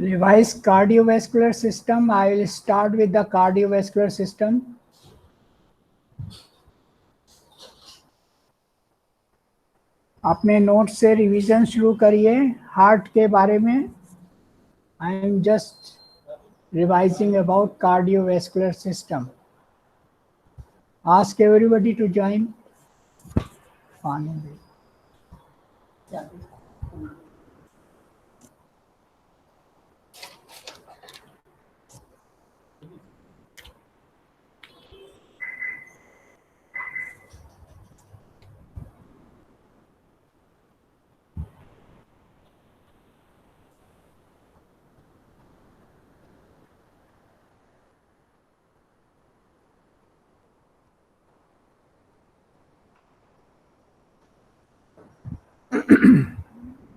Revise cardiovascular system. I will start with the cardiovascular system. अपने note से revision शुरू करिए हार्ट के बारे में. I am just revising about cardiovascular system. Ask everybody to join.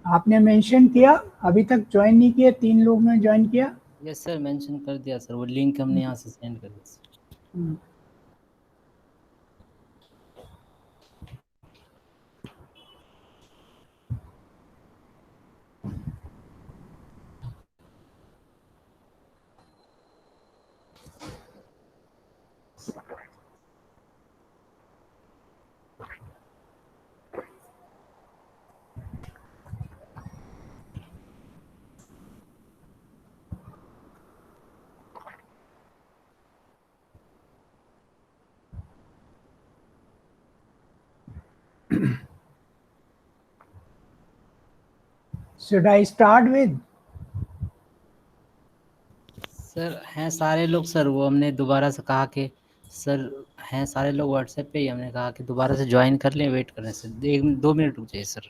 आपने मेंशन किया, अभी तक ज्वाइन नहीं किया, 3 लोग ने ज्वाइन किया. यस सर, मेंशन कर दिया सर, वो लिंक हमने यहाँ से सेंड कर दिया sir. Should I start with? Sir हैं सारे लोग सर, वो हमने दोबारा से कहा कि सर हैं सारे लोग व्हाट्सएप पे ही, हमने कहा कि दोबारा से ज्वाइन कर लें, वेट करें सर, 1-2 मिनट रुक जाइए sir.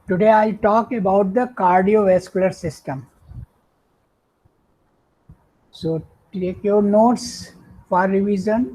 Today I talk about the cardiovascular system. So take your notes for revision.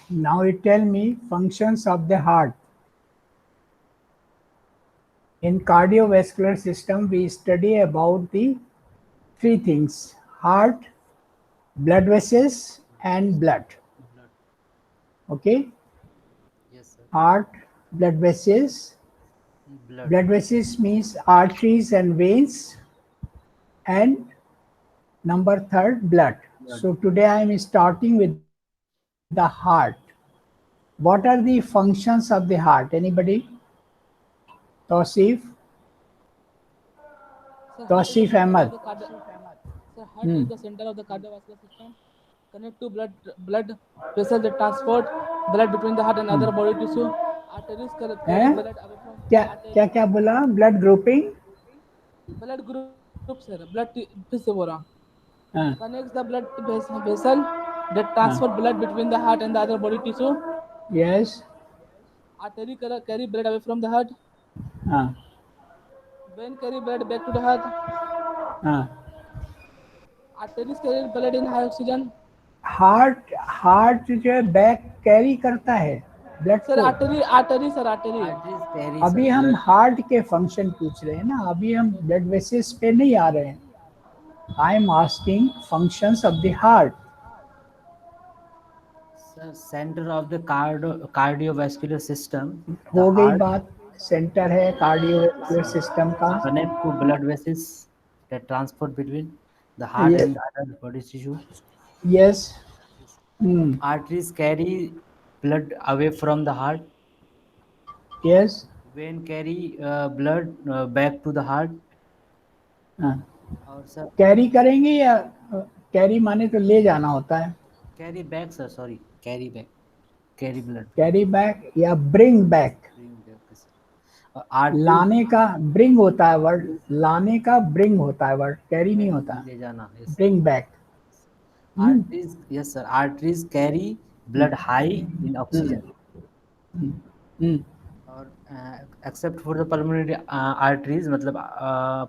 Now you tell me functions of the heart. In cardiovascular system, we study about the 3 things: heart, blood vessels, and blood. Okay? Yes sir. Heart, blood vessels. Blood vessels means arteries and veins. And number 3, blood. So today I am starting with the heart. What are the functions of the heart? Anybody? Tausif? Tausif Ahmed. So heart is the center of the cardiovascular system. Connect to blood vessels that transport blood between the heart and other body tissue. Arteries carry blood away from क्या बोला? Blood grouping? Blood group sir, blood से बोला. Connects the blood vessel that transport blood between the heart and the other body tissue. Yes. Artery carry blood away from the heart. हाँ Vein carry blood back to the heart. हाँ. Arteries carry blood in high oxygen. Heart जो है back carry करता है blood Sir, को. artery. Arteries carry, अभी sir, हम blood. Heart के फंक्शन पूछ रहे हैं ना, अभी हम ब्लड वेसल्स पे नहीं आ रहे हैं. I am asking functions of the heart. Sir, center of the cardiovascular system. The हो गई heart बात. सेंटर है कार्डियोवैस्कुलर सिस्टम का. connect to blood vessels that transport between the heart Yes. and the other body tissue. Yes. Arteries carry blood away from the heart. Yes. Vein carry blood back to the heart. और sir carry करेंगे या carry माने तो ले जाना होता है. carry back, sir, sorry, carry back, carry blood. Carry back या bring back. Bring back, sir. Arteries लाने का ब्रिंग होता है वर्ड. लाने का ब्रिंग होता है वर्ड. कैरी नहीं होता. ले जाना. Yes, sir. Bring back. Arteries, yes, sir. Arteries carry blood high in oxygen. और except for the pulmonary arteries, मतलब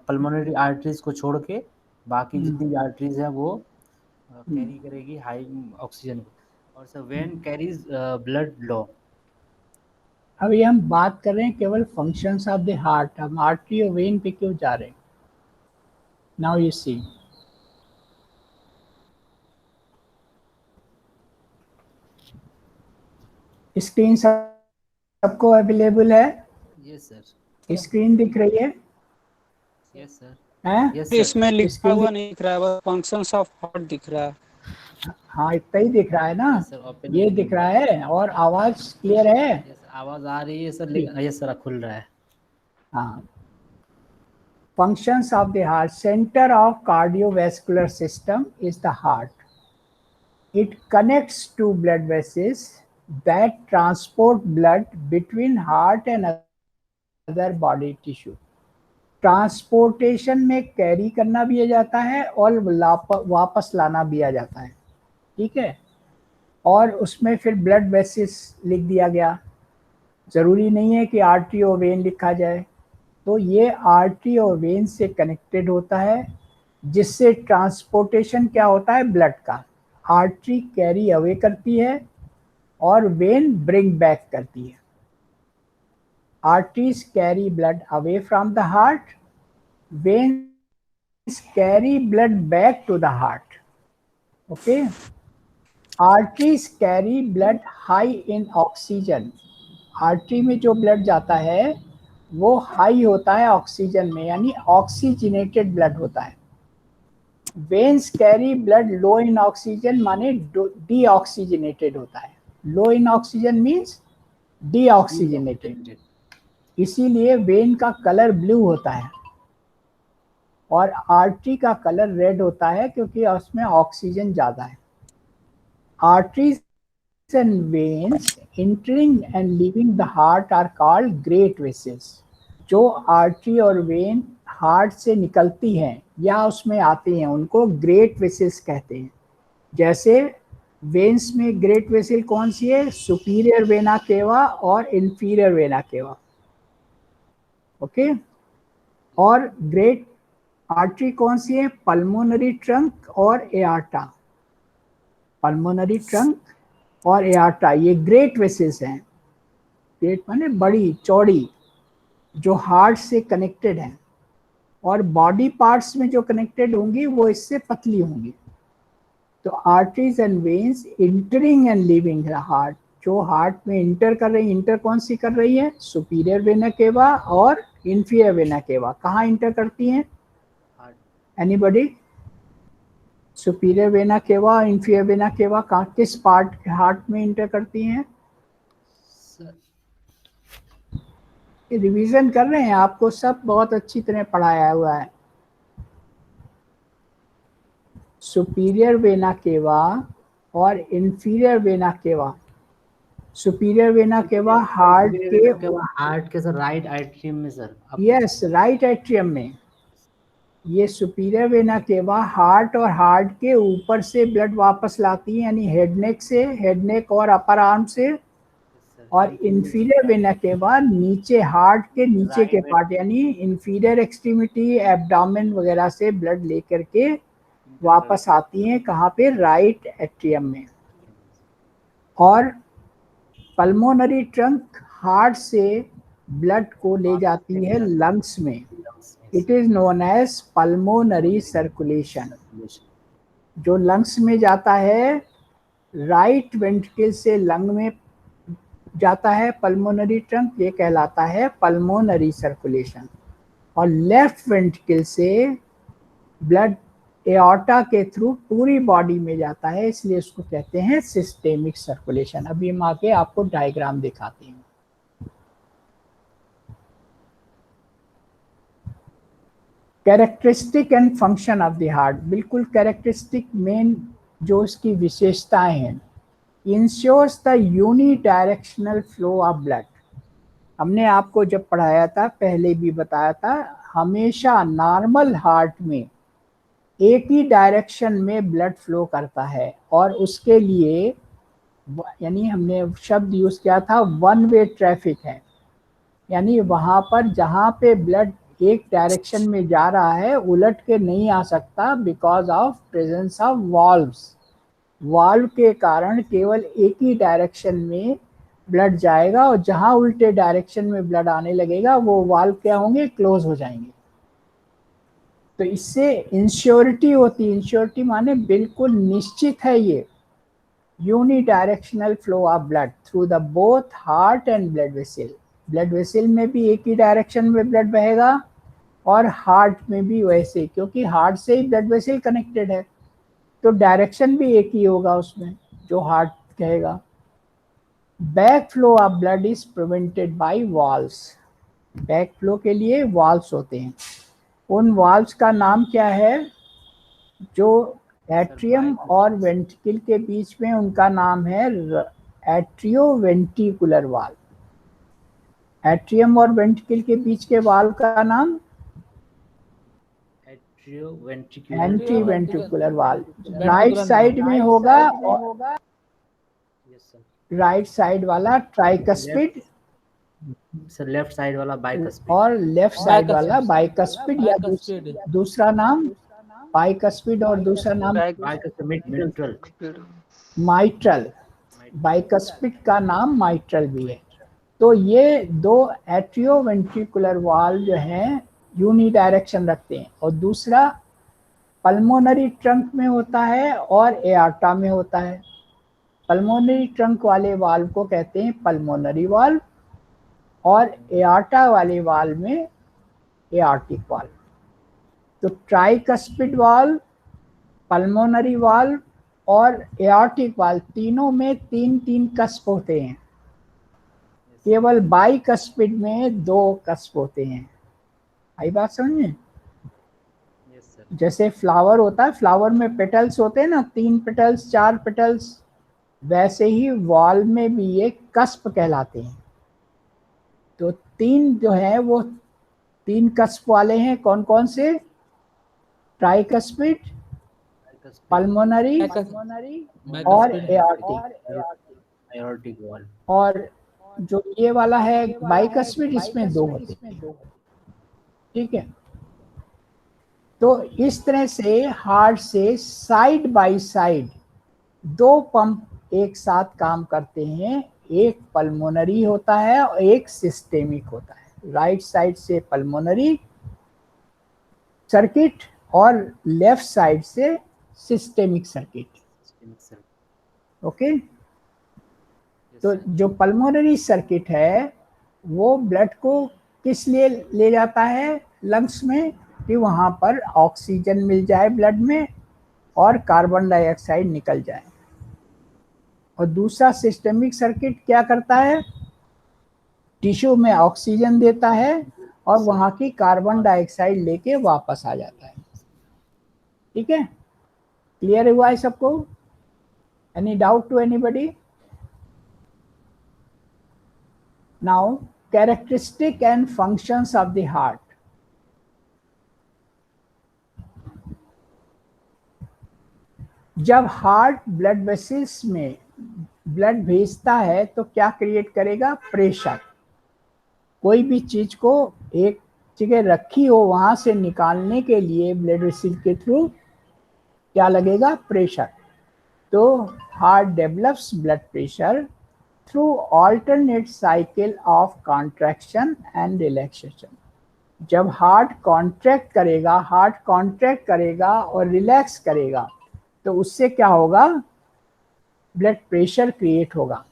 pulmonary arteries को छोड़ के बाकी जितनी arteries है वो carry करेगी high oxygen को. और sir vein carries blood low. अभी हम बात कर रहे हैं केवल फंक्शंस ऑफ द हार्ट. हम आर्टरी और वेन पे क्यों जा रहे हैं? Now you see. स्क्रीन सबको अवेलेबल है? Yes, sir. स्क्रीन दिख रही है? Yes, sir. हैं? Yes, sir. इसमें लिखा हुआ नहीं दिख रहा है, बस फंक्शंस ऑफ हार्ट दिख रहा है. हाँ इतना ही दिख रहा है ना. Sir, open ये दिख रहा है. और आवाज क्लियर है? Yes, आवाज आ रही है सर, लेकिन yes सर खुल रहा है. हाँ. Functions of the heart. Center of cardiovascular system is the heart. It connects two blood vessels that transport blood between heart and other body tissue. Transportation में कैरी करना भी आ जाता है और वापस लाना भी आ जाता है. ठीक है. और उसमें फिर ब्लड वेसल्स लिख दिया गया. जरूरी नहीं है कि आर्टरी और वेन लिखा जाए. तो ये आर्टरी और वेन से कनेक्टेड होता है, जिससे ट्रांसपोर्टेशन क्या होता है ब्लड का. आर्टरी कैरी अवे करती है और वेन ब्रिंग बैक करती है. Arteries carry blood away from the heart. Veins carry blood back to the heart. Okay. Arteries carry blood high in oxygen. Artery में जो ब्लड जाता है वो हाई होता है ऑक्सीजन में, यानी ऑक्सीजनेटेड ब्लड होता है. वेन्स कैरी ब्लड लो इन ऑक्सीजन माने डीऑक्सीजनेटेड होता है. लो इन ऑक्सीजन मीन्स डीऑक्सीजनेटेड. इसीलिए वेन का कलर ब्लू होता है और आर्टरी का कलर रेड होता है, क्योंकि उसमें ऑक्सीजन ज़्यादा है. Arteries and veins entering and leaving the heart are called great vessels. जो आर्टरी और वेन हार्ट से निकलती हैं या उसमें आती हैं उनको ग्रेट वेसल्स कहते हैं. जैसे वेन्स में ग्रेट वेसल कौन सी है? सुपीरियर वेना केवा और इंफीरियर वेना केवा. ओके. और ग्रेट आर्टरी कौन सी है? पल्मोनरी ट्रंक और एआर्टा. पल्मोनरी ट्रंक और एआर्टा ये ग्रेट वेसल्स हैं. ग्रेट माने बड़ी चौड़ी, जो हार्ट से कनेक्टेड हैं. और बॉडी पार्ट्स में जो कनेक्टेड होंगी वो इससे पतली होंगी. तो arteries and veins entering and leaving the heart. जो हार्ट में इंटर कर रही है, इंटर कौन सी कर रही है? सुपीरियर वेना केवा और इंफीरियर वेना केवा. कहाँ इंटर करती हैं? Anybody? Superior vena cava, inferior vena cava कहाँ, किस पार्ट हार्ट में इंटर करती हैं? रिवीजन कर रहे हैं, आपको सब बहुत अच्छी तरह पढ़ाया हुआ है. सुपीरियर वेना केवा और inferior vena cava. Superior vena cava heart के सर राइट एट्रियम में सर. यस, राइट एट्रियम में. ये सुपीरियर वेना केवा हार्ट और हार्ट के ऊपर से ब्लड वापस लाती है, यानी हेडनेक से, हेडनेक और अपर आर्म से। और इंफीरियर वेना केवा नीचे हार्ट के नीचे के पार्ट यानी इंफीरियर एक्सट्रीमिटी, एब्डोमेन वगैरह से ब्लड लेकर के वापस आती हैं कहाँ पे, राइट एट्रियम में। और पल्मोनरी ट्रंक हार्ट से ब्लड को ले जाती है लंग्स में। It is known as pulmonary circulation. जो लंग्स में जाता है, राइट वेंट्रिकल से लंग में जाता है पल्मोनरी ट्रंक, ये कहलाता है पल्मोनरी सर्कुलेशन। और लेफ्ट वेंट्रिकल से ब्लड एओर्टा के थ्रू पूरी बॉडी में जाता है, इसलिए उसको कहते हैं सिस्टेमिक सर्कुलेशन। अभी हम आके आपको डायग्राम दिखाते हैं। Characteristic and function of the heart, बिल्कुल कैरेक्टरिस्टिक मेन जो इसकी विशेषताएं हैं, ensures the unidirectional flow of blood. हमने आपको जब पढ़ाया था, पहले भी बताया था, हमेशा नॉर्मल हार्ट में एक ही डायरेक्शन में ब्लड फ्लो करता है, और उसके लिए यानी हमने शब्द यूज किया था वन वे ट्रैफिक है, यानी वहां पर जहां पे ब्लड एक डायरेक्शन में जा रहा है उलट के नहीं आ सकता, because of presence of valves. Valve के कारण केवल एक ही डायरेक्शन में ब्लड जाएगा, और जहां उल्टे डायरेक्शन में ब्लड आने लगेगा वो वाल्व क्या होंगे, क्लोज हो जाएंगे। तो इससे इंश्योरिटी होती है। इंश्योरिटी माने बिल्कुल निश्चित है ये unidirectional flow of blood through the both heart and blood vessel. Blood vessel में भी एक ही डायरेक्शन में ब्लड बहेगा, और हार्ट में भी वैसे, क्योंकि हार्ट से ही ब्लड वेसल कनेक्टेड है, तो डायरेक्शन भी एक ही होगा उसमें जो हार्ट कहेगा। Back flow of blood is prevented by valves. Back flow के लिए वॉल्व्स होते हैं। उन वॉल्व्स का नाम क्या है, जो एट्रियम और वेंट्रिकल के बीच में, उनका नाम है एट्रियोवेंट्रिकुलर वाल्व। एट्रियम और वेंट्रिकल के बीच के वाल्व का नाम एंटीवेंट्रिकुलर वाल्व। राइट साइड में होगा, और राइट साइड वाला ट्राइकस्पिड, सर लेफ्ट साइड वाला बाइकस्पिड, और लेफ्ट साइड वाला बाइकस्पिड, या दूसरा नाम बाइकस्पिड और दूसरा नाम मिट्रल। माइट्रल। बाइकस्पिड का नाम माइट्रल भी है। तो ये दो एट्रियोवेंट्रिकुलर वाल्व जो हैं यूनिडायरेक्शन रखते हैं, और दूसरा पल्मोनरी ट्रंक में होता है और एआर्टा में होता है। पल्मोनरी ट्रंक वाले वाल्व को कहते हैं पल्मोनरी वाल्व, और एआर्टा वाले वाल्व में एआर्टिक वाल्व। तो ट्राइकस्पिड वाल्व, पल्मोनरी वाल्व और एआर्टिक वाल्व तीनों में तीन तीन कस्प होते हैं। केवल बाइकस्पिड में दो कस्प होते हैं। आई बात समझ? जैसे फ्लावर होता है, फ्लावर में पेटल्स होते हैं ना, 3 पेटल्स 4 पेटल्स, वैसे ही वाल्व में भी ये कस्प कहलाते हैं। तो 3 जो है वो 3 कस्प वाले हैं, कौन कौन से, ट्राइकस्पिड, पल्मोनरी और एओर्टिक वाल्व। और जो ये वाला है बाइकस्पिड, इसमें 2 होते हैं। ठीक है। तो इस तरह से हार्ट से साइड बाय साइड 2 पंप एक साथ काम करते हैं। एक पल्मोनरी होता है और एक सिस्टेमिक होता है। राइट साइड से पल्मोनरी सर्किट और लेफ्ट साइड से सिस्टेमिक सर्किट। ओके। तो जो पल्मोनरी सर्किट है वो ब्लड को किस लिए ले जाता है लंग्स में, कि वहाँ पर ऑक्सीजन मिल जाए ब्लड में और कार्बन डाइऑक्साइड निकल जाए। और दूसरा सिस्टेमिक सर्किट क्या करता है, टिश्यू में ऑक्सीजन देता है और वहाँ की कार्बन डाइऑक्साइड लेके वापस आ जाता है। ठीक है, क्लियर हुआ है सबको? Any doubt to anybody? Now characteristic and functions of the heart. जब हार्ट ब्लड वेसल्स में ब्लड भेजता है तो क्या क्रिएट करेगा? प्रेशर। कोई भी चीज को एक जगह रखी हो वहां से निकालने के लिए ब्लड वेसल के थ्रू क्या लगेगा? प्रेशर। तो heart develops blood pressure through alternate cycle of contraction and relaxation. जब हार्ट कॉन्ट्रैक्ट करेगा और रिलैक्स करेगा तो उससे क्या होगा? ब्लड प्रेशर क्रिएट होगा।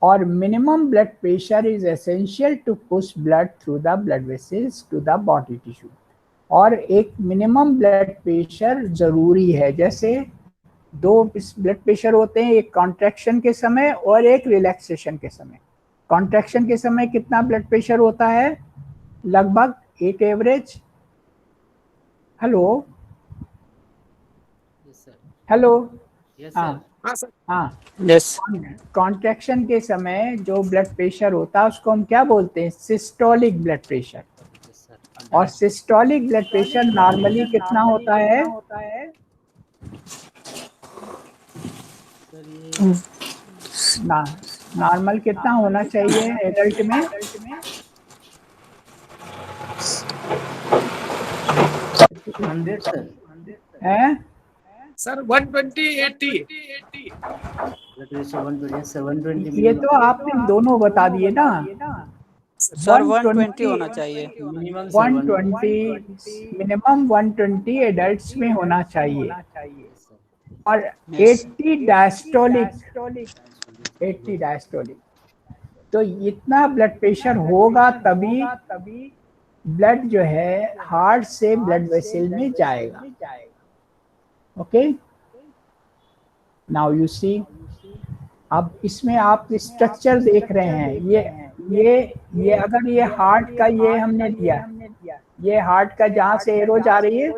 और minimum blood pressure is essential to push blood through the blood vessels to the body tissue. और एक मिनिमम ब्लड प्रेशर जरूरी है। जैसे दो ब्लड प्रेशर होते हैं, एक कॉन्ट्रैक्शन के समय और एक रिलैक्सेशन के समय। कॉन्ट्रैक्शन के समय कितना ब्लड प्रेशर होता है? लगभग एक average, hello yes sir, hello, yes हाँ सर, हाँ, Yes. कॉन्ट्रैक्शन के समय जो ब्लड प्रेशर होता है उसको हम क्या बोलते हैं? Systolic blood pressure. Yes sir. और सिस्टोलिक ब्लड प्रेशर नॉर्मली कितना होता है? सर ये नॉर्मल कितना होना चाहिए एडल्ट में? 100 सर, है Sir, 120, 80. ब्लड प्रेशर 120 सर, 120 ये तो आपने दोनों बता दिए ना। सर 120 होना चाहिए। मिनिमम सर 120 मिनिमम 120 एडल्ट्स में होना चाहिए। और Yes. 80 डायस्टोलिक। तो इतना ब्लड प्रेशर होगा तभी ब्लड जो है हार्ट से ब्लड वेसल में जाएगा। ओके, नाउ यू सी। अब इसमें आप स्ट्रक्चर देख रहे हैं। ये अगर ये हार्ट का ये हमने दिया, ये हार्ट का जहां से एरो जा रही है,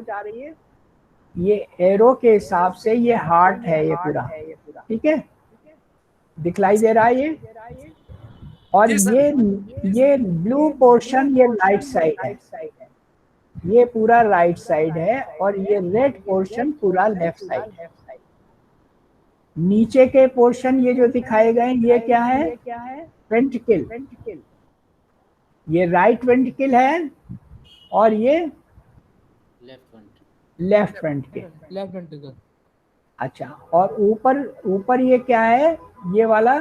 ये एरो के हिसाब से ये हार्ट है ये पूरा। ठीक है, दिखलाई दे रहा है ये। और ये ब्लू पोर्शन ये राइट साइड है, ये पूरा राइट साइड है। और ये रेड पोर्शन पूरा लेफ्ट साइड है। नीचे के पोर्शन ये जो दिखाए गए ये क्या है? वेंट्रिकल। ये राइट वेंट्रिकल है और ये लेफ्ट वेंट्रिकल। Left ventricle. अच्छा, और ऊपर ये क्या है? ये वाला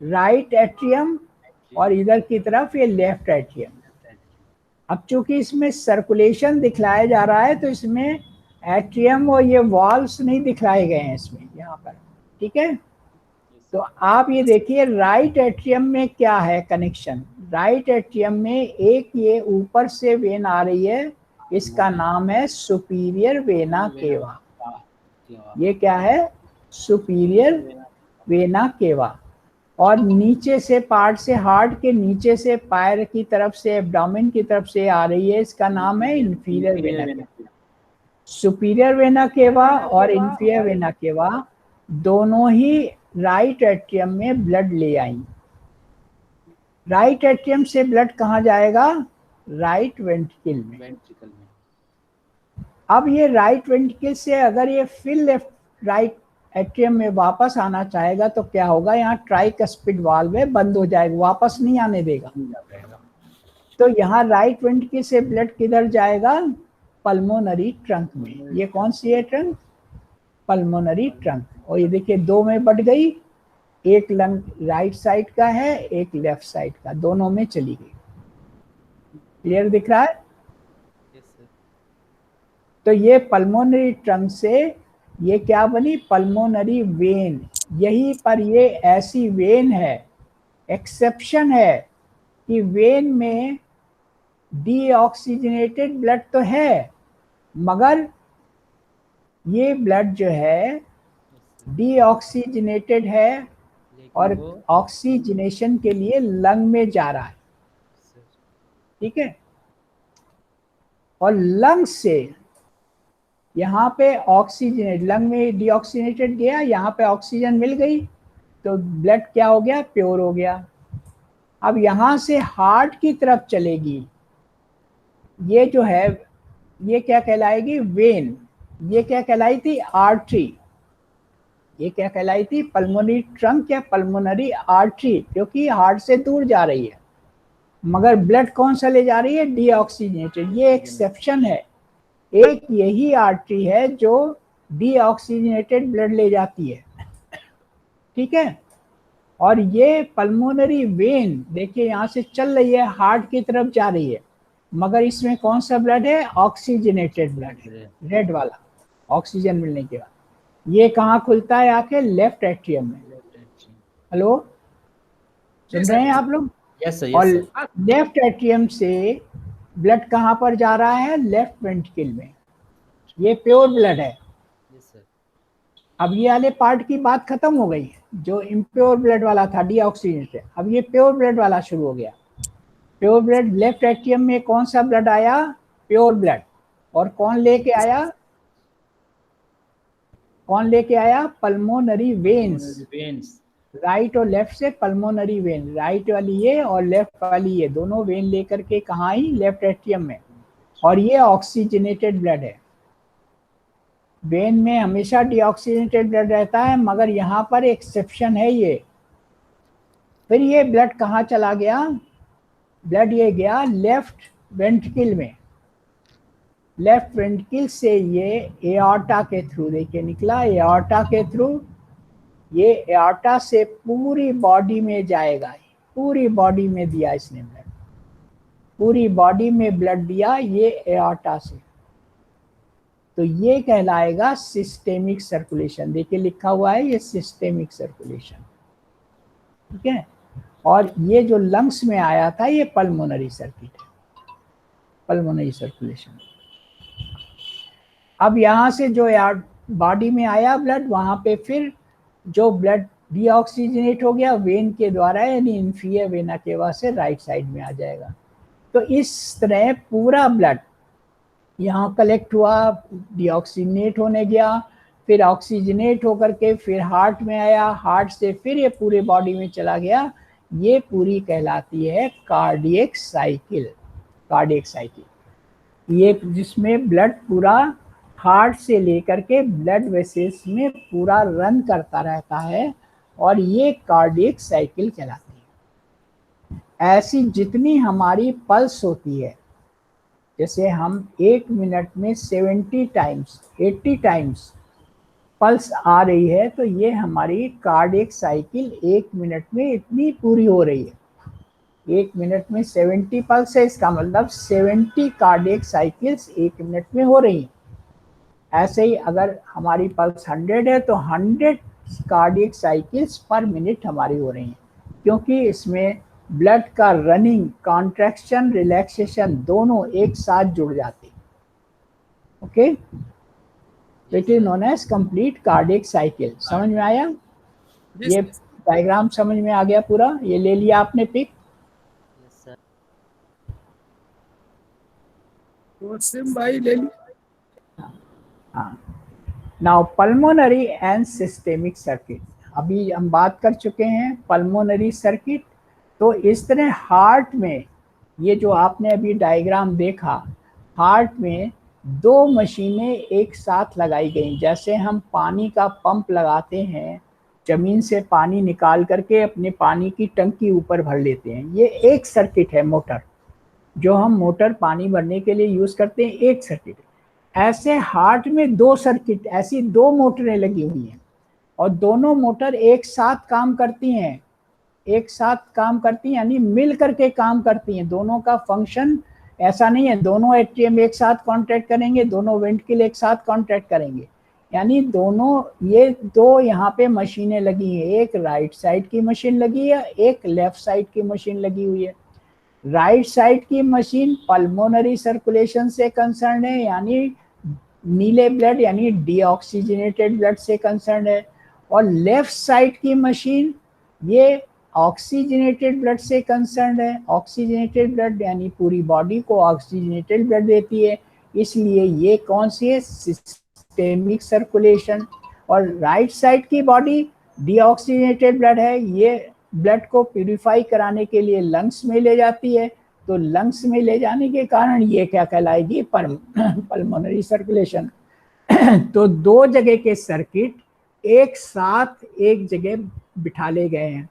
राइट एट्रियम और इधर की तरफ ये लेफ्ट एट्रियम। अब चूंकि इसमें सर्कुलेशन दिखलाया जा रहा है तो इसमें एट्रियम और ये वॉल्व्स नहीं दिखलाए गए हैं इसमें यहाँ पर। ठीक है, तो आप ये देखिए राइट एट्रियम में क्या है कनेक्शन। राइट एट्रियम में एक ये ऊपर से वेन आ रही है, इसका नाम है सुपीरियर वेना केवा। ये क्या है? Superior vena cava. और नीचे से पार्ट से हार्ट के नीचे से पैर की तरफ से एब्डोमेन की तरफ से आ रही है, इसका नाम है inferior vena cava. Superior vena cava और इंफीरियर वेना केवा दोनों ही राइट एट्रियम में ब्लड ले आई। राइट एट्रियम से ब्लड कहाँ जाएगा? राइट वेंट्रिकल में। अब ये राइट वेंट्रिकल से अगर ये फिर लेफ्ट राइट एट्रियम में वापस आना चाहेगा तो क्या होगा? यहाँ ट्राइकस्पिड वाल्व है, बंद हो जाएगा, वापस नहीं आने देगा। तो यहाँ राइट वेंट्रिकल से ब्लड किधर जाएगा? पल्मोनरी ट्रंक में। ये कौन सी है ट्रंक? Pulmonary trunk. और ये देखिए दो में बढ़ गई, एक लंग राइट साइड का है, एक लेफ्ट साइड का, दोनों में चली गई। क्लियर दिख रहा है? तो ये पल्मोनरी ट्रंक से ये क्या बनी? Pulmonary vein. यही पर ये ऐसी वेन है, एक्सेप्शन है कि वेन में डीऑक्सीजनेटेड ब्लड तो है मगर ये ब्लड जो है डीऑक्सीजनेटेड है और ऑक्सीजनेशन के लिए लंग में जा रहा है। ठीक है, और लंग से यहाँ पे ऑक्सीजनेट, लंग में डीऑक्सीजनेटेड गया, यहाँ पे ऑक्सीजन मिल गई तो ब्लड क्या हो गया? प्योर हो गया। अब यहाँ से हार्ट की तरफ चलेगी, ये जो है ये क्या कहलाएगी? वेन। ये क्या कहलाई थी? आर्टरी। ये क्या कहलाई थी? पल्मोनरी ट्रंक या पल्मोनरी आर्टरी, क्योंकि हार्ट से दूर जा रही है, मगर ब्लड कौन सा ले जा रही है? डीऑक्सीजनेटेड। ये एक्सेप्शन है, एक यही आर्टरी है जो डीऑक्सीजनेटेड ब्लड ले जाती है, ठीक है। और ये पल्मोनरी वेन देखिए यहाँ से चल रही है, हार्ट की तरफ जा रही है, मगर इसमें कौन सा ब्लड है? ऑक्सीजनेटेड ब्लड है, रेड वाला, ऑक्सीजन मिलने के बाद। ये कहाँ खुलता है? आके लेफ्ट एट्रियम में। हेलो, सुन रहे हैं आप लोग? यस सर, और यस सर। लेफ्ट एट्रियम से ब्लड कहाँ पर जा रहा है? लेफ्ट वेंट्रिकल में। ये प्योर ब्लड है। Yes sir. अब ये वाले पार्ट की बात खत्म हो गई, जो इम्प्योर ब्लड वाला था, डीऑक्सीजनेटेड। अब ये प्योर ब्लड वाला शुरू हो गया। प्योर ब्लड, लेफ्ट एट्रियम में कौन सा ब्लड आया? Pure blood. और कौन लेके आया? कौन लेके आया? Pulmonary veins. राइट और लेफ्ट से पल्मोनरी वेन, राइट वाली ये और लेफ्ट वाली ये, दोनों वेन लेकर के कहाँ आई? लेफ्ट एट्रियम में। और ये ऑक्सीजनेटेड ब्लड है। वेन में हमेशा डीऑक्सीजनेटेड ब्लड रहता है, मगर यहाँ पर एक्सेप्शन है ये। फिर ये ब्लड कहाँ चला गया? ब्लड ये गया लेफ्ट वेंट्रिकल में। लेफ्ट वेंट्रिकल से ये एऑर्टा के थ्रू देखिए निकला, एऑर्टा के थ्रू। ये एऑर्टा से पूरी बॉडी में जाएगा, पूरी बॉडी में दिया इसने ब्लड, पूरी बॉडी में ब्लड दिया ये एऑर्टा से। तो ये कहलाएगा सिस्टेमिक सर्कुलेशन। देखिए लिखा हुआ है ये सिस्टेमिक सर्कुलेशन, ठीक है। और ये जो लंग्स में आया था ये पल्मोनरी सर्किट है, पल्मोनरी सर्कुलेशन। अब यहाँ से जो बॉडी में आया ब्लड, वहाँ पे फिर जो ब्लड डीऑक्सीजनेट हो गया वेन के द्वारा, यानी इन्फीरियर वेना केवा से राइट साइड में आ जाएगा। तो इस तरह पूरा ब्लड यहाँ कलेक्ट हुआ, डीऑक्सीजनेट होने गया, फिर ऑक्सीजनेट होकर के फिर हार्ट में आया, हार्ट से फिर ये पूरे बॉडी में चला गया। ये पूरी कहलाती है कार्डियक साइकिल। कार्डियक साइकिल ये जिसमें ब्लड पूरा हार्ट से लेकर के ब्लड वेसल्स में पूरा रन करता रहता है, और ये कार्डियक साइकिल कहलाती है। ऐसी जितनी हमारी पल्स होती है, जैसे हम 1 मिनट में 70 टाइम्स 80 टाइम्स पल्स आ रही है, तो ये हमारी कार्डियक साइकिल 1 मिनट में इतनी पूरी हो रही है। 1 मिनट में 70 पल्स है, इसका मतलब 70 कार्डियक साइकिल्स 1 मिनट में हो रही हैं। ऐसे ही अगर हमारी पल्स 100 है तो 100 कार्डियक साइकिल्स पर मिनट हमारी हो रही हैं, क्योंकि इसमें ब्लड का रनिंग, कॉन्ट्रैक्शन, रिलैक्सेशन दोनों एक साथ जुड़ जाते हैं। Okay, it is known as complete cardiac cycle. समझ में आया? ये डायग्राम समझ में आ गया पूरा? ये ले लिया आपने पिक? Yes sir. भाई ले लिया। हाँ, now pulmonary and systemic circuit. अभी हम बात कर चुके हैं पल्मोनरी सर्किट। तो इस तरह हार्ट में, ये जो आपने अभी डायग्राम देखा, हार्ट में 2 मशीनें एक साथ लगाई गई। जैसे हम पानी का पंप लगाते हैं, जमीन से पानी निकाल करके अपने पानी की टंकी ऊपर भर लेते हैं, ये एक सर्किट है मोटर, जो हम मोटर पानी भरने के लिए यूज करते हैं, एक सर्किट। ऐसे हार्ट में 2 सर्किट, ऐसी 2 मोटरें लगी हुई हैं, और दोनों मोटर एक साथ काम करती हैं, एक साथ काम करती हैं, यानी मिल करके काम करती हैं। दोनों का फंक्शन ऐसा नहीं है दोनों एट्रियम एक साथ कॉन्ट्रैक्ट करेंगे, दोनों वेंट्रिकल एक साथ कॉन्ट्रैक्ट करेंगे, यानी दोनों, ये 2 यहाँ पे मशीनें लगी हैं। एक राइट साइड की मशीन लगी है, एक लेफ्ट साइड की मशीन लगी हुई है। राइट साइड की मशीन पल्मोनरी सर्कुलेशन से कंसर्न है, यानी नीले ब्लड यानी डीऑक्सीजनेटेड ब्लड से कंसर्न है। और लेफ्ट साइड की मशीन ये ऑक्सीजनेटेड ब्लड से कंसर्न है। ऑक्सीजनेटेड ब्लड यानी पूरी बॉडी को ऑक्सीजनेटेड ब्लड देती है, इसलिए ये कौन सी है? Systemic circulation. और राइट साइड की बॉडी डीऑक्सीजनेटेड ब्लड है, ये ब्लड को प्यूरिफाई कराने के लिए लंग्स में ले जाती है। तो लंग्स में ले जाने के कारण ये क्या कहलाएगी? Pulmonary circulation. तो 2 जगह के सर्किट एक साथ एक जगह बिठा ले गए हैं।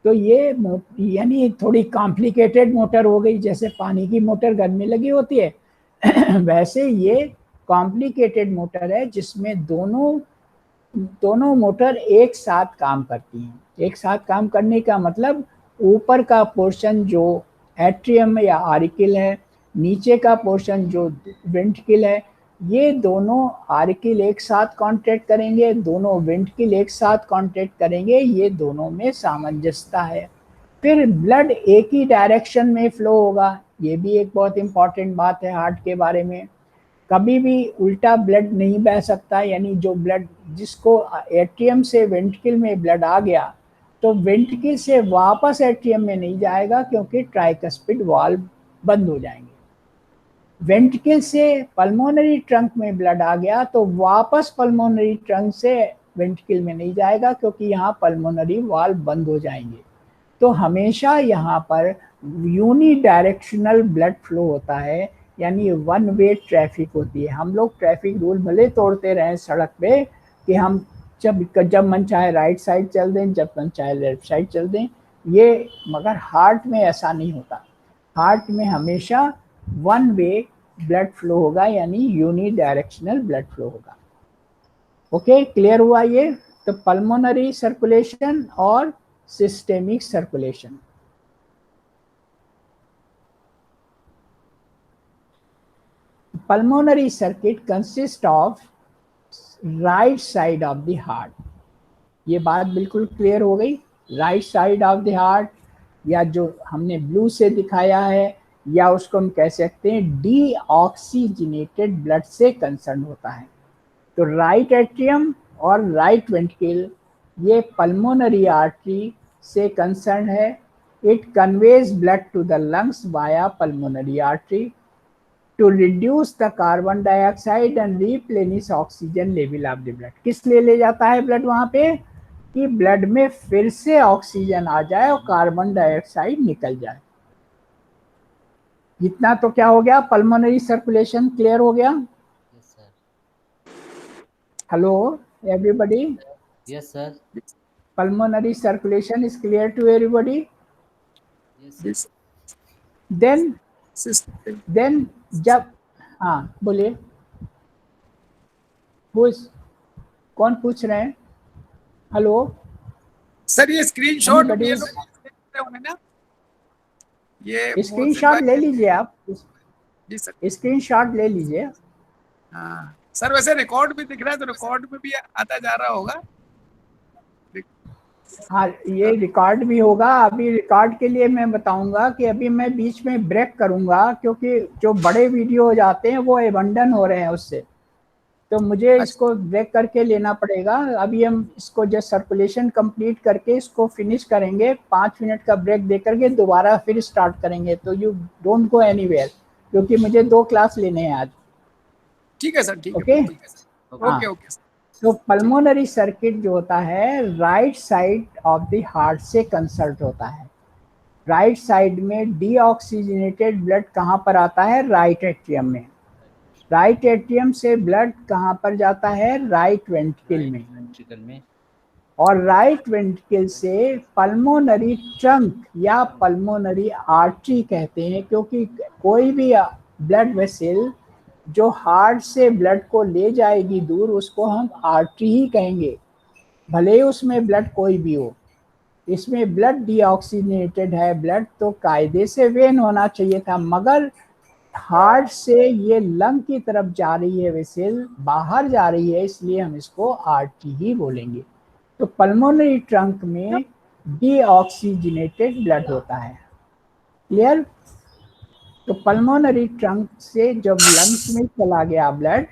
तो ये यानी थोड़ी कॉम्प्लिकेटेड मोटर हो गई, जैसे पानी की मोटर घर में लगी होती है वैसे ये कॉम्प्लिकेटेड मोटर है जिसमें दोनों मोटर एक साथ काम करती हैं। एक साथ काम करने का मतलब ऊपर का पोर्शन जो एट्रियम या आर्किल है, नीचे का पोर्शन जो वेंट्रिकल है, ये दोनों आर्किल एक साथ कांटेक्ट करेंगे, दोनों वेंट्रिकल एक साथ कांटेक्ट करेंगे, ये दोनों में सामंजस्यता है। फिर ब्लड एक ही डायरेक्शन में फ्लो होगा, ये भी एक बहुत इंपॉर्टेंट बात है हार्ट के बारे में। कभी भी उल्टा ब्लड नहीं बह सकता, यानी जो ब्लड जिसको एट्रियम से वेंट्रिकल में ब्लड आ गया तो वेंट्रिकल से वापस एट्रियम में नहीं जाएगा क्योंकि ट्राइकस्पिड वाल्व बंद हो जाएंगे। वेंट्रिकल से पल्मोनरी ट्रंक में ब्लड आ गया तो वापस पल्मोनरी ट्रंक से वेंट्रिकल में नहीं जाएगा क्योंकि यहाँ पल्मोनरी वाल्व बंद हो जाएंगे। तो हमेशा यहाँ पर यूनी डायरेक्शनल ब्लड फ्लो होता है, यानी वन वे ट्रैफिक होती है। हम लोग ट्रैफिक रूल भले तोड़ते रहें सड़क पे कि हम जब मन चाहे राइट साइड चल दें, जब मन चाहे लेफ्ट साइड चल दें, ये मगर हार्ट में ऐसा नहीं होता। हार्ट में हमेशा वन वे ब्लड फ्लो होगा, यानी यूनी डायरेक्शनल ब्लड फ्लो होगा। ओके, क्लियर हुआ ये? तो पल्मोनरी सर्कुलेशन और systemic circulation. Pulmonary circuit consists of right side of the heart। ये बात बिल्कुल क्लियर हो गई। Right side of the heart, या जो हमने ब्लू से दिखाया है, या उसको हम कह सकते हैं डीऑक्सीजनेटेड ब्लड से कंसर्न होता है। तो राइट एट्रियम और राइट वेंट्रिकल ये पल्मोनरी आर्टरी से कंसर्न है। It conveys blood to the lungs via pulmonary artery to reduce the carbon dioxide and replenish oxygen level of the blood। किस लिए ले जाता है ब्लड वहां पे? कि ब्लड में फिर से ऑक्सीजन आ जाए और कार्बन डाइऑक्साइड निकल जाए। इतना तो क्या हो गया, पल्मोनरी सर्कुलेशन क्लियर हो गया। Yes sir. Hello everybody. Yes sir. Pulmonary circulation is clear to everybody. Yes. Then जब, हाँ बोलिए, कौन पूछ रहे हैं? हेलो सर, ये स्क्रीनशॉट ये लोग देख रहे होंगे ना, ये स्क्रीनशॉट ले लीजिए आप। जी सर, स्क्रीनशॉट ले लीजिए। हाँ सर, वैसे रिकॉर्ड भी दिख रहा है तो रिकॉर्ड में भी आता जा रहा होगा। हाँ, ये रिकॉर्ड भी होगा। अभी रिकॉर्ड के लिए मैं बताऊंगा कि अभी मैं बीच में ब्रेक करूंगा क्योंकि जो बड़े वीडियो हो जाते हैं वो एबंडन हो रहे हैं उससे, तो मुझे इसको ब्रेक करके लेना पड़ेगा। अभी हम इसको जस्ट सर्कुलेशन कंप्लीट करके इसको फिनिश करेंगे, 5 मिनट का ब्रेक दे करके दोबारा फिर स्टार्ट करेंगे। तो यू डोंट गो एनीवेयर क्योंकि मुझे 2 क्लास लेने हैं आज। ठीक है सर, ठीक है। Okay okay okay. तो पल्मोनरी सर्किट जो होता है right side of the heart से कंसल्ट होता है। राइट साइड में डीऑक्सीजनेटेड ब्लड कहाँ पर आता है? राइट एट्रियम में। राइट एट्रियम से ब्लड कहाँ पर जाता है? राइट वेंट्रिकल में। और राइट वेंट्रिकल से पल्मोनरी ट्रंक या पल्मोनरी आर्टरी कहते हैं, क्योंकि कोई भी ब्लड वेसल जो हार्ट से ब्लड को ले जाएगी दूर उसको हम आर्टरी ही कहेंगे, भले ही उसमें ब्लड कोई भी हो। इसमें ब्लड डीऑक्सीजनेटेड है ब्लड, तो कायदे से वेन होना चाहिए था, मगर हार्ट से ये लंग की तरफ जा रही है, वेसल बाहर जा रही है, इसलिए हम इसको आर्टरी ही बोलेंगे। तो पल्मोनरी ट्रंक में डीऑक्सीजनेटेड ब्लड होता है। क्लियर? तो पल्मोनरी ट्रंक से जब लंग्स में चला गया ब्लड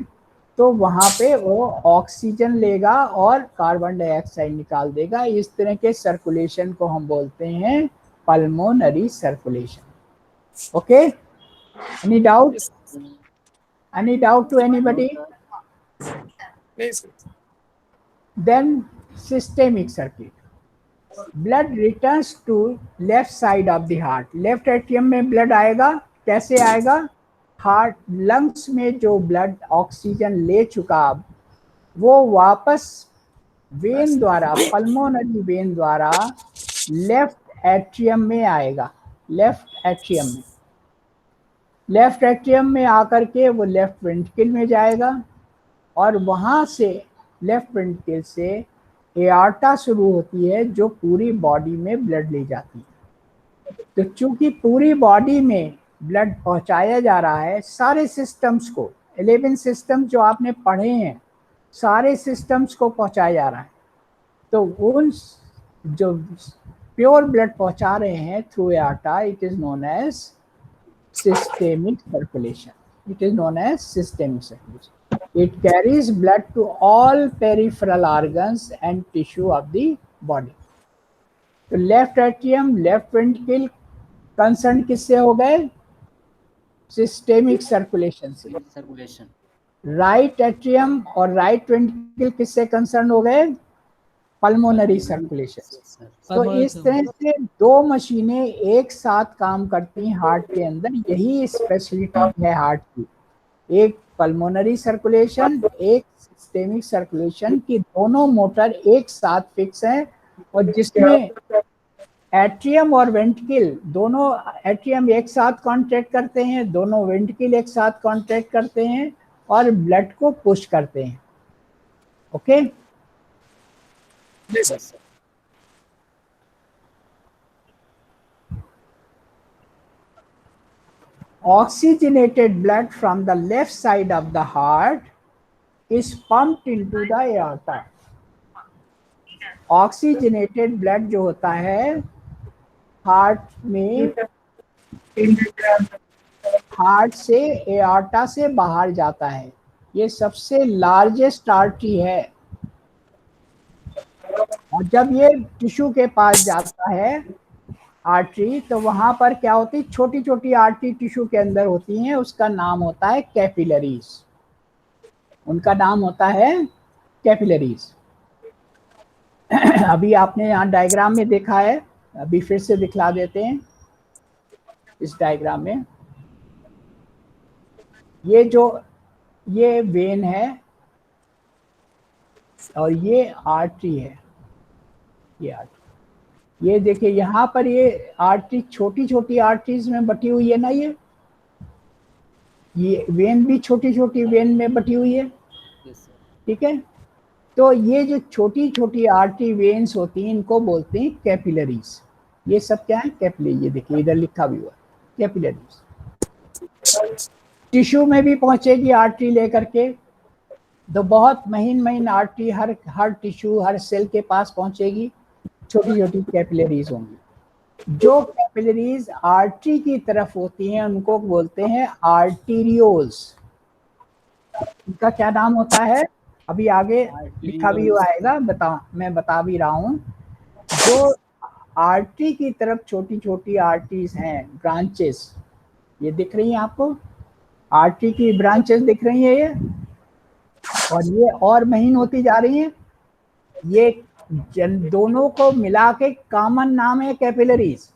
तो वहाँ पे वो ऑक्सीजन लेगा और कार्बन डाइऑक्साइड निकाल देगा। इस तरह के सर्कुलेशन को हम बोलते हैं pulmonary circulation. Okay, any doubt? Any doubt to anybody? Then systemic circuit. Blood returns to left side of the heart. Left atrium में ब्लड आएगा, कैसे आएगा? हार्ट लंग्स में जो ब्लड ऑक्सीजन ले चुका वो वापस वेन द्वारा, पल्मोनरी वेन द्वारा लेफ्ट एट्रियम में आएगा, लेफ्ट एट्रियम में, लेफ्ट एट्रियम में आकर के वो लेफ्ट वेंट्रिकल में जाएगा और वहां से लेफ्ट वेंट्रिकल से एआर्टा शुरू होती है जो पूरी बॉडी में ब्लड ले जाती है। तो चूंकि पूरी बॉडी में ब्लड पहुंचाया जा रहा है, सारे सिस्टम्स को, 11 सिस्टम जो आपने पढ़े हैं, सारे सिस्टम्स को पहुंचाया जा रहा है। तो उन जो प्योर ब्लड पहुंचा रहे हैं through aorta, it is known as systemic circulation. It is known as systemic circulation. It carries blood to all peripheral organs and tissue of the body. तो left atrium, left ventricle concern किससे हो गए? Systemic circulation से। Circulation. Right atrium और right ventricle किससे concern हो गए? Pulmonary circulation. तो इस तरह से दो मशीनें एक साथ काम करती हैं हार्ट के अंदर, यही स्पेशलिटी है हार्ट की। एक पल्मोनरी सर्कुलेशन, एक सिस्टेमिक सर्कुलेशन की दोनों मोटर एक साथ फिक्स हैं, और जिसमें एट्रियम और वेंट्रिकल दोनों, एट्रियम एक साथ कॉन्ट्रैक्ट करते हैं, दोनों वेंट्रिकल एक साथ कॉन्ट्रैक्ट करते हैं और ब्लड को पुश करते हैं। Okay, Yes, sir. oxygenated blood from the left side of the heart is pumped into the aorta. Oxygenated blood जो होता है हार्ट में, हार्ट से एआर्टा से बाहर जाता है। ये सबसे लार्जेस्ट आर्टरी है, और जब ये टिश्यू के पास जाता है आर्टरी, तो वहां पर क्या होती है, छोटी छोटी आर्टरी टिश्यू के अंदर होती हैं, उसका नाम होता है कैपिलरीज। उनका नाम होता है कैपिलरीज। अभी आपने यहाँ डायग्राम में देखा है, अभी फिर से दिखला देते हैं। इस डायग्राम में ये वेन है और ये आर्टरी है, ये आर्टरी। ये देखिए यहाँ पर ये आर्टरी छोटी छोटी आर्टरीज में बटी हुई है ना, ये वेन भी छोटी छोटी वेन में बटी हुई है। ठीक है, तो ये जो छोटी छोटी आर्टरी वेन्स होती हैं इनको बोलते हैं कैपिलरीज। ये सब क्या है? कैपिलरी। ये देखिए इधर लिखा भी हुआ कैपिलरीज। टिश्यू में भी पहुंचेगी आर्टरी लेकर के, तो बहुत महीन महीन आर्टरी हर टिश्यू, हर सेल के पास पहुंचेगी, छोटी छोटी कैपिलरीज होंगी। जो कैपिलरीज आर्टरी की तरफ होती हैं उनको बोलते हैं आर्टीरियोल्स। इनका क्या नाम होता है? अभी आगे लिखा भी आएगा, मैं बता भी रहा हूँ। जो आर्टरी की तरफ छोटी छोटी आर्टरीज हैं, ब्रांचेस, ये दिख रही हैं आपको, आर्टरी की ब्रांचेस दिख रही है ये, और ये और महीन होती जा रही हैं। ये दोनों को मिला के कॉमन नाम है कैपिलरीज,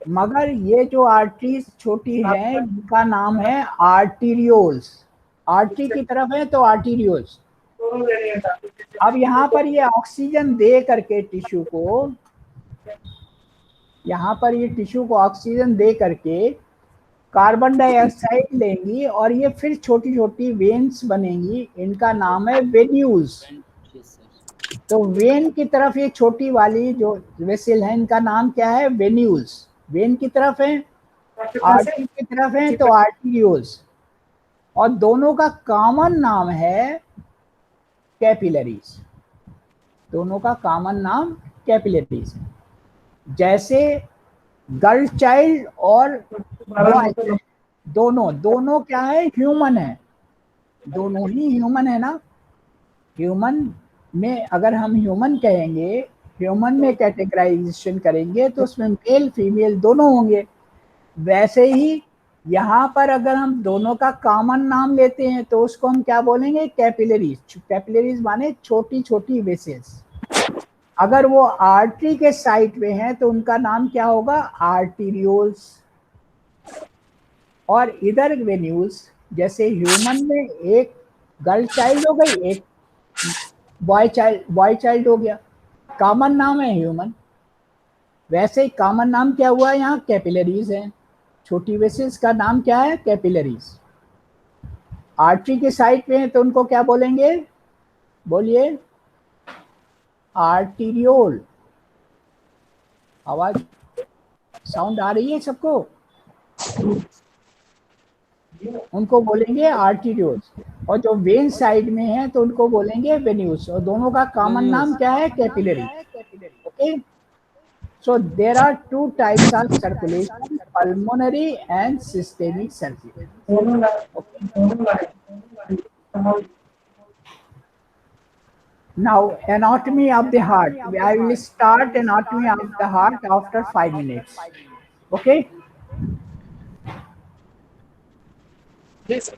मगर ये जो आर्टरीज छोटी हैं इनका नाम है आर्टीरियोल्स। आर्टरी की तरफ है तो आर्टीरियोल्स। अब यहाँ पर ये ऑक्सीजन दे करके टिश्यू को, यहाँ पर ये टिश्यू को ऑक्सीजन दे करके कार्बन डाइऑक्साइड लेंगी और ये फिर छोटी छोटी वेन्स बनेंगी, इनका नाम है वेन्यूल्स। तो वेन की तरफ ये छोटी वाली जो वेसल है इनका नाम क्या है? वेन्यूल्स। वेन की तरफ है, आर्टरी की तरफ है तो आर्टीरियोल्स, और दोनों का कॉमन नाम है कैपिलरीज। दोनों का कॉमन नाम कैपिलरीज। जैसे गर्ल चाइल्ड और बॉय, दोनों क्या है? ह्यूमन है, दोनों ही ह्यूमन है ना। ह्यूमन में अगर हम ह्यूमन कहेंगे, ह्यूमन में कैटेगराइजेशन करेंगे तो उसमें मेल फीमेल दोनों होंगे। वैसे ही यहाँ पर अगर हम दोनों का कॉमन नाम लेते हैं तो उसको हम क्या बोलेंगे? कैपिलरीज। कैपिलरीज माने छोटी छोटी वेसल्स। अगर वो आर्टरी के साइट में है तो उनका नाम क्या होगा? आर्टीरियोल्स। और इधर वेन्यूल्स। जैसे ह्यूमन में एक गर्ल चाइल्ड हो गई, एक बॉय चाइल्ड हो गया, कॉमन नाम है ह्यूमन। वैसे ही कॉमन नाम क्या हुआ, यहाँ कैपिलरीज है। छोटी वेसल्स का नाम क्या है, कैपिलरीज। आर्टरी के साइड पे है तो उनको क्या बोलेंगे, बोलिए, आर्टीरियोल। आवाज साउंड आ रही है सबको, उनको बोलेंगे आर्टीरियोल्स। और जो वेन साइड में है तो उनको बोलेंगे वेन्यूस। और दोनों का कॉमन नाम क्या है, capillary. Okay, so there are two types of circulation, pulmonary and systemic circulation. Okay. Now anatomy of the heart, I will start anatomy of the heart after 5 minutes. Okay. Yes, sir.